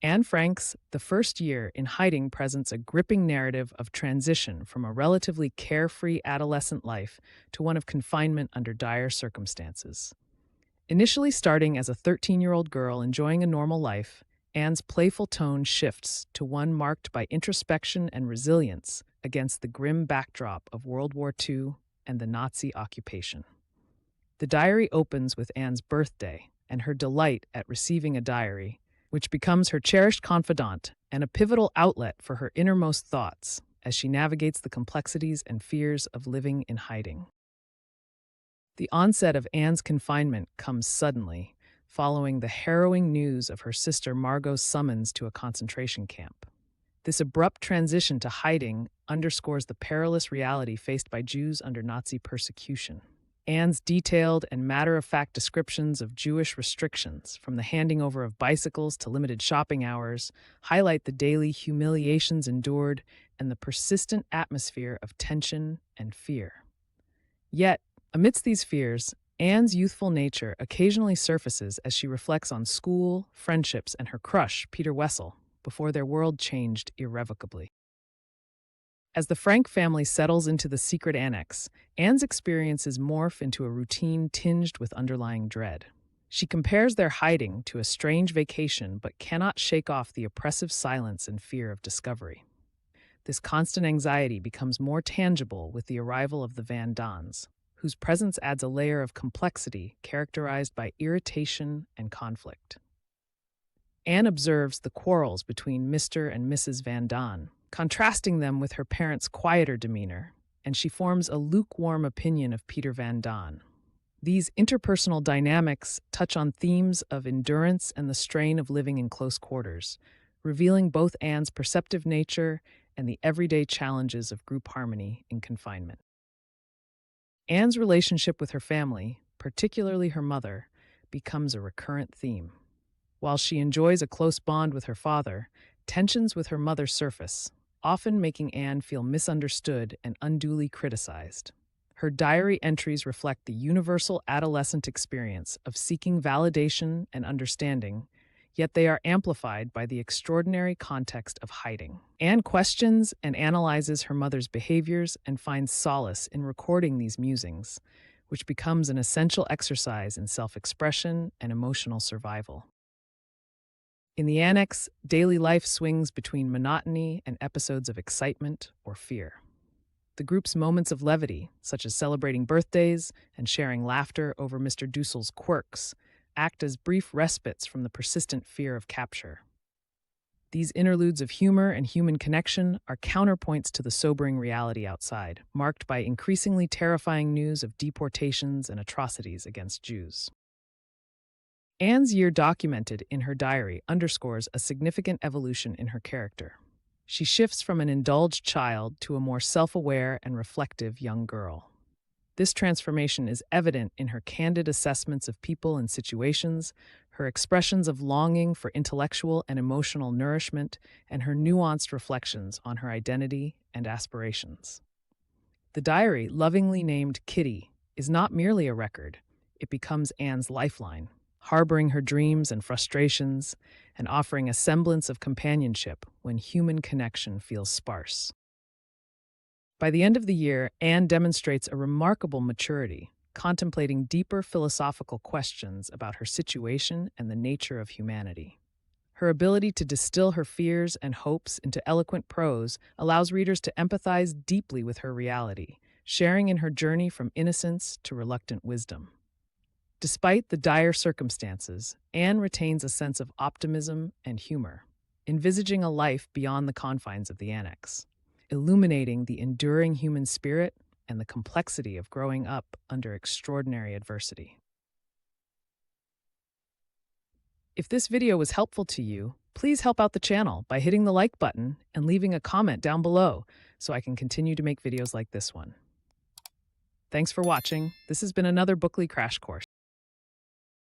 Anne Frank's The First Year in Hiding presents a gripping narrative of transition from a relatively carefree adolescent life to one of confinement under dire circumstances. Initially starting as a 13-year-old girl enjoying a normal life, Anne's playful tone shifts to one marked by introspection and resilience against the grim backdrop of World War II and the Nazi occupation. The diary opens with Anne's birthday and her delight at receiving a diary, which becomes her cherished confidant and a pivotal outlet for her innermost thoughts as she navigates the complexities and fears of living in hiding. The onset of Anne's confinement comes suddenly, following the harrowing news of her sister Margot's summons to a concentration camp. This abrupt transition to hiding underscores the perilous reality faced by Jews under Nazi persecution. Anne's detailed and matter-of-fact descriptions of Jewish restrictions, from the handing over of bicycles to limited shopping hours, highlight the daily humiliations endured and the persistent atmosphere of tension and fear. Yet, amidst these fears, Anne's youthful nature occasionally surfaces as she reflects on school, friendships, and her crush, Peter Wessel, before their world changed irrevocably. As the Frank family settles into the secret annex, Anne's experiences morph into a routine tinged with underlying dread. She compares their hiding to a strange vacation but cannot shake off the oppressive silence and fear of discovery. This constant anxiety becomes more tangible with the arrival of the Van Dons, whose presence adds a layer of complexity characterized by irritation and conflict. Anne observes the quarrels between Mr. and Mrs. Van Don, contrasting them with her parents' quieter demeanor, and she forms a lukewarm opinion of Peter Van Don. These interpersonal dynamics touch on themes of endurance and the strain of living in close quarters, revealing both Anne's perceptive nature and the everyday challenges of group harmony in confinement. Anne's relationship with her family, particularly her mother, becomes a recurrent theme. While she enjoys a close bond with her father, tensions with her mother surface, often making Anne feel misunderstood and unduly criticized. Her diary entries reflect the universal adolescent experience of seeking validation and understanding, yet they are amplified by the extraordinary context of hiding. Anne questions and analyzes her mother's behaviors and finds solace in recording these musings, which becomes an essential exercise in self-expression and emotional survival. In the annex, daily life swings between monotony and episodes of excitement or fear. The group's moments of levity, such as celebrating birthdays and sharing laughter over Mr. Dussel's quirks, act as brief respites from the persistent fear of capture. These interludes of humor and human connection are counterpoints to the sobering reality outside, marked by increasingly terrifying news of deportations and atrocities against Jews. Anne's year documented in her diary underscores a significant evolution in her character. She shifts from an indulged child to a more self-aware and reflective young girl. This transformation is evident in her candid assessments of people and situations, her expressions of longing for intellectual and emotional nourishment, and her nuanced reflections on her identity and aspirations. The diary, lovingly named Kitty, is not merely a record, it becomes Anne's lifeline, harboring her dreams and frustrations, and offering a semblance of companionship when human connection feels sparse. By the end of the year, Anne demonstrates a remarkable maturity, contemplating deeper philosophical questions about her situation and the nature of humanity. Her ability to distill her fears and hopes into eloquent prose allows readers to empathize deeply with her reality, sharing in her journey from innocence to reluctant wisdom. Despite the dire circumstances, Anne retains a sense of optimism and humor, envisaging a life beyond the confines of the annex, illuminating the enduring human spirit and the complexity of growing up under extraordinary adversity. If this video was helpful to you, please help out the channel by hitting the like button and leaving a comment down below so I can continue to make videos like this one. Thanks for watching. This has been another Bookly Crash Course.